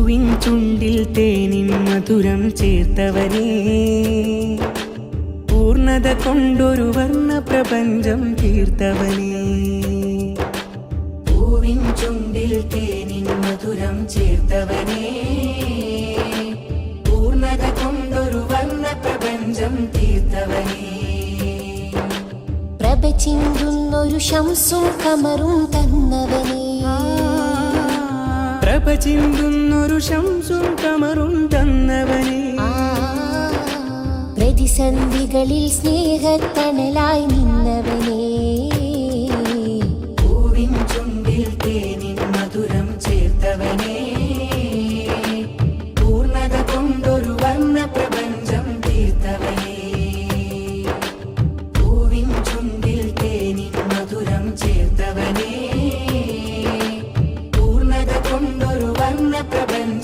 പൂവിൻ ചുണ്ടിൽ തേനിൻ മധുരം ചേർത്തവനേ, പൂർണ്ണത കൊണ്ടൊരു വർണ്ണ പ്രപഞ്ചം തീർത്തവനേ. പൂവിൻ ചുണ്ടിൽ തേനിൻ മധുരം ചേർത്തവനേ, പൂർണ്ണത കൊണ്ടൊരു വർണ്ണ പ്രപഞ്ചം തീർത്തവനേ. പ്രഭ ചിന്തുന്നൊരു ശംസും കമറും തന്നവനേ, പ്രഭ ചിന്തുന്നൊരു ശംസും കമറും തന്നവനേ. പ്രതിസന്ധികളിൽ സ്നേഹത്തണലായി നിന്നവനേ, പൂവിൻ ചുണ്ടിൽ തേനിൻ മധുരം ചേർത്തവനേ, പൂർണ്ണത കൊണ്ടൊരു വർണ്ണ പ്രപഞ്ചം തീർത്തവനേ. പൂവിൻ ചുണ്ടിൽ തേനിൻ മധുരം ചേർത്തവനേ, പൂർണ്ണത കൊണ്ടൊരു വർണ്ണ പ്രപഞ്ചം